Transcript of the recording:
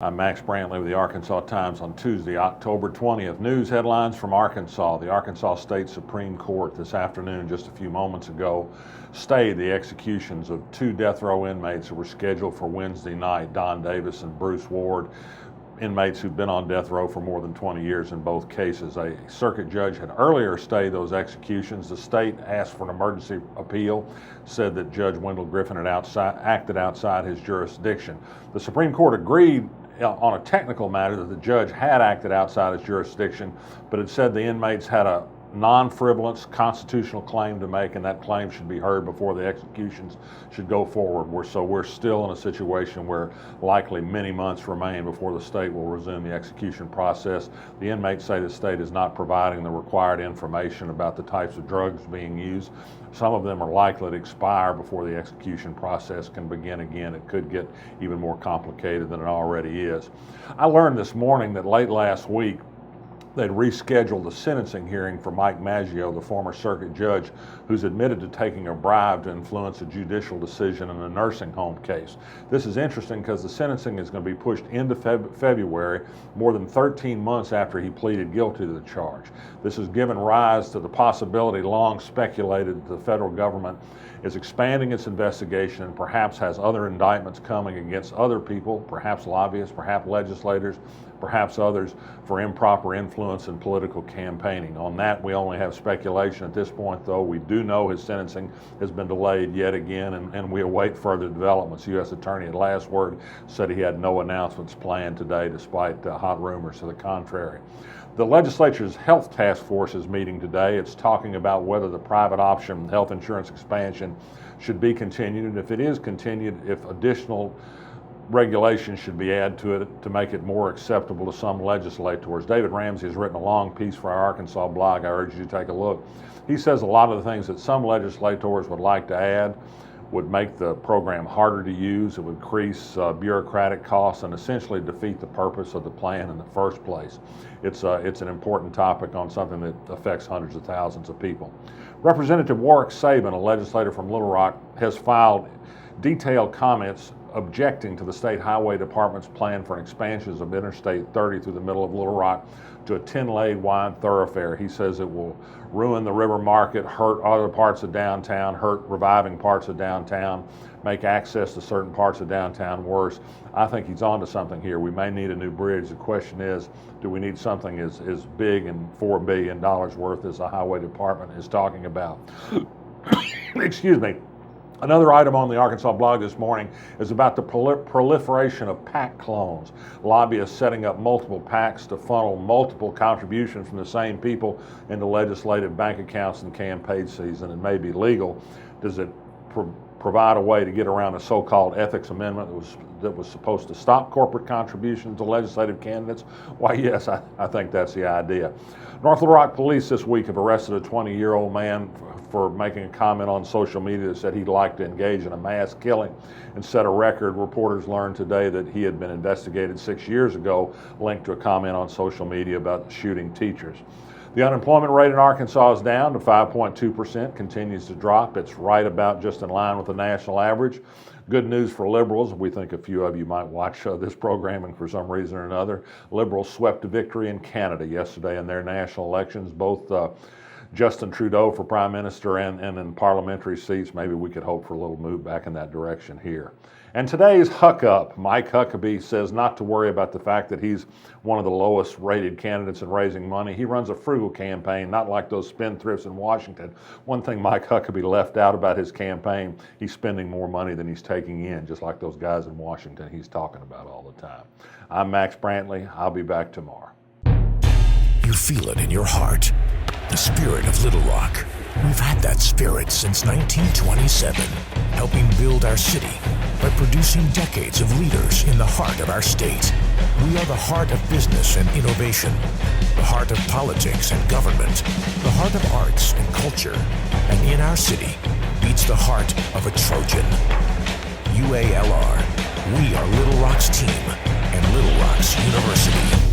I'm Max Brantley with the Arkansas Times on Tuesday, October 20th. News headlines from Arkansas. The Arkansas State Supreme Court this afternoon, just a few moments ago, stayed the executions of two death row inmates who were scheduled for Wednesday night, Don Davis and Bruce Ward, inmates who've been on death row for more than 20 years in both cases. A circuit judge had earlier stayed those executions. The state asked for an emergency appeal, said that Judge Wendell Griffin had acted outside his jurisdiction. The Supreme Court agreed on a technical matter that the judge had acted outside his jurisdiction, but it said the inmates had a non-frivolous constitutional claim to make, and that claim should be heard before the executions should go forward. We're still in a situation where likely many months remain before the state will resume the execution process. The inmates say the state is not providing the required information about the types of drugs being used. Some of them are likely to expire before the execution process can begin again. It could get even more complicated than it already is. I learned this morning that late last week they'd rescheduled the sentencing hearing for Mike Maggio, the former circuit judge who's admitted to taking a bribe to influence a judicial decision in a nursing home case. This is interesting because the sentencing is going to be pushed into February, more than 13 months after he pleaded guilty to the charge. This has given rise to the possibility long speculated that the federal government is expanding its investigation and perhaps has other indictments coming against other people, perhaps lobbyists, perhaps legislators, perhaps others, for improper influence in political campaigning. On that, we only have speculation at this point, though. We do know his sentencing has been delayed yet again, and we await further developments. U.S. Attorney at last word said he had no announcements planned today, despite hot rumors to the contrary. The Legislature's Health Task Force is meeting today. It's talking about whether the private option health insurance expansion should be continued, and if it is continued, if additional regulations should be added to it to make it more acceptable to some legislators. David Ramsey has written a long piece for our Arkansas blog. I urge you to take a look. He says a lot of the things that some legislators would like to add would make the program harder to use. It would increase bureaucratic costs and essentially defeat the purpose of the plan in the first place. It's an important topic on something that affects hundreds of thousands of people. Representative Warwick Saban, a legislator from Little Rock, has filed detailed comments objecting to the State Highway Department's plan for an expansion of Interstate 30 through the middle of Little Rock to a 10-lane wide thoroughfare. He says it will ruin the river market, hurt other parts of downtown, hurt reviving parts of downtown, make access to certain parts of downtown worse. I think he's onto something here. We may need a new bridge. The question is, do we need something as big and $4 billion worth as the Highway Department is talking about? Excuse me. Another item on the Arkansas blog this morning is about the proliferation of PAC clones. Lobbyists setting up multiple PACs to funnel multiple contributions from the same people into legislative bank accounts in campaign season. It may be legal. Does it provide a way to get around a so-called ethics amendment that was supposed to stop corporate contributions to legislative candidates? Why, yes, I think that's the idea. North Little Rock police this week have arrested a 20-year-old man for making a comment on social media that said he'd like to engage in a mass killing and set a record. Reporters learned today that he had been investigated 6 years ago, linked to a comment on social media about shooting teachers. The unemployment rate in Arkansas is down to 5.2%, continues to drop. It's right about just in line with the national average. Good news for liberals. We think a few of you might watch this programming for some reason or another. Liberals swept a victory in Canada yesterday in their national elections, both Justin Trudeau for prime minister and in parliamentary seats. Maybe we could hope for a little move back in that direction here. And today's Huckup. Mike Huckabee says not to worry about the fact that he's one of the lowest rated candidates in raising money. He runs a frugal campaign, not like those spendthrifts in Washington. One thing Mike Huckabee left out about his campaign, he's spending more money than he's taking in, just like those guys in Washington he's talking about all the time. I'm Max Brantley. I'll be back tomorrow. You feel it in your heart. The spirit of Little Rock. We've had that spirit since 1927, helping build our city by producing decades of leaders in the heart of our state. We are the heart of business and innovation, the heart of politics and government, the heart of arts and culture, and in our city beats the heart of a Trojan. UALR, we are Little Rock's team and Little Rock's University.